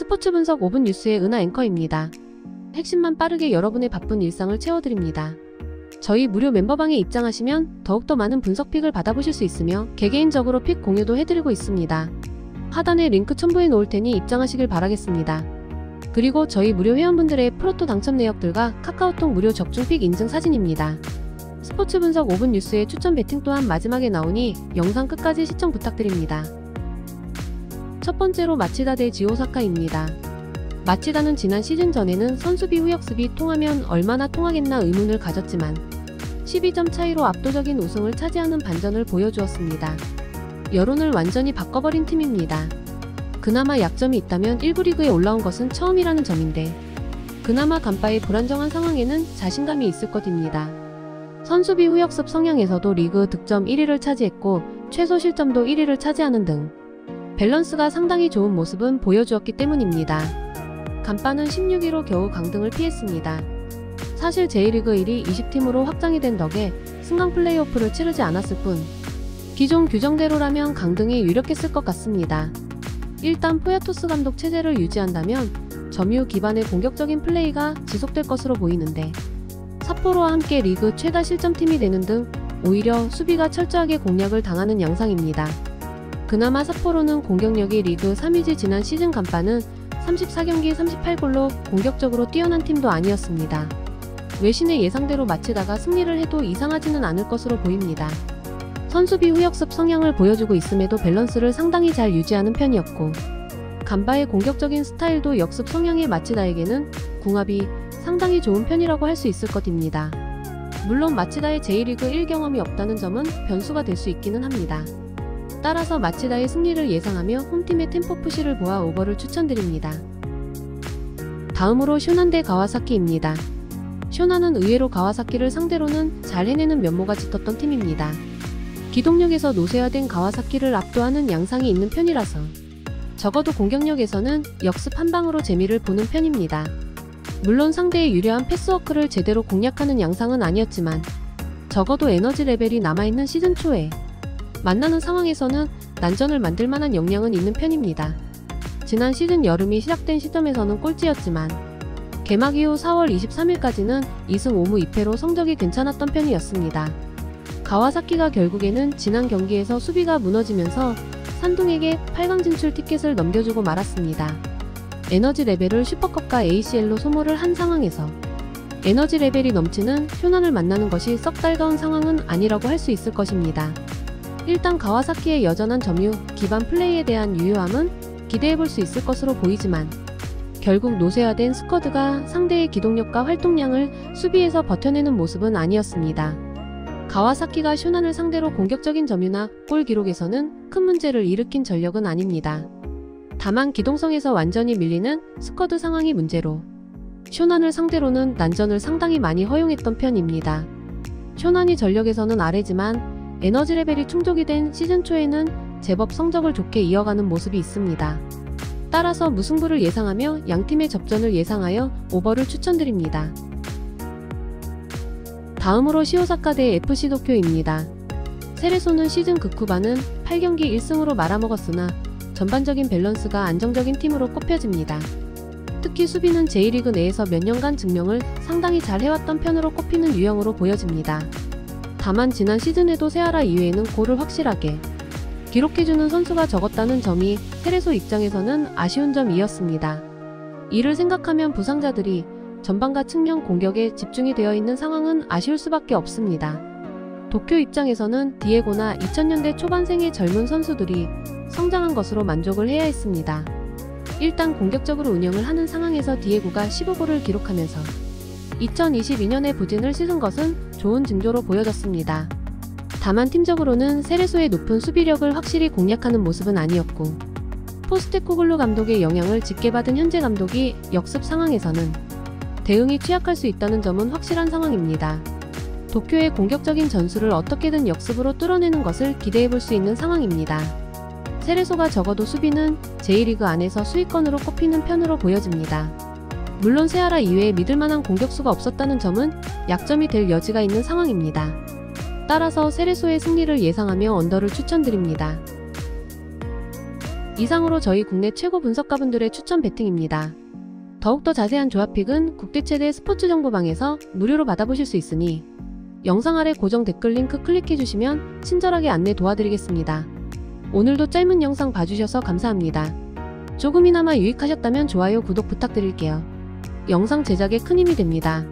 스포츠 분석 5분 뉴스의 은하 앵커입니다. 핵심만 빠르게 여러분의 바쁜 일상을 채워드립니다. 저희 무료 멤버방에 입장하시면 더욱더 많은 분석픽을 받아보실 수 있으며 개개인적으로 픽 공유도 해드리고 있습니다. 하단에 링크 첨부해 놓을 테니 입장하시길 바라겠습니다. 그리고 저희 무료 회원분들의 프로토 당첨 내역들과 카카오톡 무료 적중픽 인증 사진입니다. 스포츠 분석 5분 뉴스의 추천 배팅 또한 마지막에 나오니 영상 끝까지 시청 부탁드립니다. 첫 번째로 마치다 대 지오사카입니다. 마치다는 지난 시즌 전에는 선수비 후역습이 통하면 얼마나 통하겠나 의문을 가졌지만 12점 차이로 압도적인 우승을 차지하는 반전을 보여주었습니다. 여론을 완전히 바꿔버린 팀입니다. 그나마 약점이 있다면 1부 리그에 올라온 것은 처음이라는 점인데 그나마 간바의 불안정한 상황에는 자신감이 있을 것입니다. 선수비 후역습 성향에서도 리그 득점 1위를 차지했고 최소 실점도 1위를 차지하는 등 밸런스가 상당히 좋은 모습은 보여주었기 때문입니다. 간바는 16위로 겨우 강등을 피했습니다. 사실 제1리그 1위 20팀으로 확장이 된 덕에 승강 플레이오프를 치르지 않았을 뿐 기존 규정대로라면 강등이 유력했을 것 같습니다. 일단 포야토스 감독 체제를 유지한다면 점유 기반의 공격적인 플레이가 지속될 것으로 보이는데 삿포로와 함께 리그 최다 실점팀이 되는 등 오히려 수비가 철저하게 공략을 당하는 양상입니다. 그나마 삿포로는 공격력이 리그 3위지 지난 시즌 간바는 34경기 38골로 공격적으로 뛰어난 팀도 아니었습니다. 외신의 예상대로 마치다가 승리를 해도 이상하지는 않을 것으로 보입니다. 선수비 후역습 성향을 보여주고 있음에도 밸런스를 상당히 잘 유지하는 편이었고 간바의 공격적인 스타일도 역습 성향의 마치다에게는 궁합이 상당히 좋은 편이라고 할 수 있을 것입니다. 물론 마치다의 제1리그 1 경험이 없다는 점은 변수가 될 수 있기는 합니다. 따라서 마치다의 승리를 예상하며 홈팀의 템포 푸시를 보아 오버를 추천드립니다. 다음으로 쇼난 대 가와사키입니다. 쇼난은 의외로 가와사키를 상대로는 잘 해내는 면모가 짙었던 팀입니다. 기동력에서 노쇠화된 가와사키를 압도하는 양상이 있는 편이라서 적어도 공격력에서는 역습 한 방으로 재미를 보는 편입니다. 물론 상대의 유려한 패스워크를 제대로 공략하는 양상은 아니었지만 적어도 에너지 레벨이 남아있는 시즌 초에 만나는 상황에서는 난전을 만들 만한 역량은 있는 편입니다. 지난 시즌 여름이 시작된 시점에서는 꼴찌였지만 개막 이후 4월 23일까지는 2승 5무 2패로 성적이 괜찮았던 편이었습니다. 가와사키가 결국에는 지난 경기에서 수비가 무너지면서 산둥에게 8강 진출 티켓을 넘겨주고 말았습니다. 에너지 레벨을 슈퍼컵과 ACL로 소모를 한 상황에서 에너지 레벨이 넘치는 쇼난을 만나는 것이 썩 달가운 상황은 아니라고 할 수 있을 것입니다. 일단 가와사키의 여전한 점유 기반 플레이에 대한 유효함은 기대해볼 수 있을 것으로 보이지만 결국 노쇠화된 스쿼드가 상대의 기동력과 활동량을 수비에서 버텨내는 모습은 아니었습니다. 가와사키가 쇼난을 상대로 공격적인 점유나 골 기록에서는 큰 문제를 일으킨 전력은 아닙니다. 다만 기동성에서 완전히 밀리는 스쿼드 상황이 문제로 쇼난을 상대로는 난전을 상당히 많이 허용했던 편입니다. 쇼난이 전력에서는 아래지만 에너지 레벨이 충족이 된 시즌 초에는 제법 성적을 좋게 이어가는 모습이 있습니다. 따라서 무승부를 예상하며 양팀의 접전을 예상하여 오버를 추천드립니다. 다음으로 시오사카 대 FC 도쿄입니다. 세레소는 시즌 극후반은 8경기 1승으로 말아먹었으나 전반적인 밸런스가 안정적인 팀으로 꼽혀집니다. 특히 수비는 제1리그 내에서 몇 년간 증명을 상당히 잘 해왔던 편으로 꼽히는 유형으로 보여집니다. 다만 지난 시즌에도 세하라 이외에는 골을 확실하게 기록해주는 선수가 적었다는 점이 세레소 입장에서는 아쉬운 점이었습니다. 이를 생각하면 부상자들이 전방과 측면 공격에 집중이 되어 있는 상황은 아쉬울 수밖에 없습니다. 도쿄 입장에서는 디에고나 2000년대 초반생의 젊은 선수들이 성장한 것으로 만족을 해야 했습니다. 일단 공격적으로 운영을 하는 상황에서 디에고가 15골을 기록하면서 2022년에 부진을 씻은 것은 좋은 징조로 보여졌습니다. 다만 팀적으로는 세레소의 높은 수비력을 확실히 공략하는 모습은 아니었고 포스테코글루 감독의 영향을 짙게 받은 현재 감독이 역습 상황에서는 대응이 취약할 수 있다는 점은 확실한 상황입니다. 도쿄의 공격적인 전술을 어떻게든 역습으로 뚫어내는 것을 기대해볼 수 있는 상황입니다. 세레소가 적어도 수비는 제1리그 안에서 수위권으로 꼽히는 편으로 보여집니다. 물론 세하라 이외에 믿을만한 공격수가 없었다는 점은 약점이 될 여지가 있는 상황입니다. 따라서 세레소의 승리를 예상하며 언더를 추천드립니다. 이상으로 저희 국내 최고 분석가분들의 추천 배팅입니다. 더욱더 자세한 조합픽은 국대 최대 스포츠 정보방에서 무료로 받아보실 수 있으니 영상 아래 고정 댓글 링크 클릭해주시면 친절하게 안내 도와드리겠습니다. 오늘도 짧은 영상 봐주셔서 감사합니다. 조금이나마 유익하셨다면 좋아요, 구독 부탁드릴게요. 영상 제작에 큰 힘이 됩니다.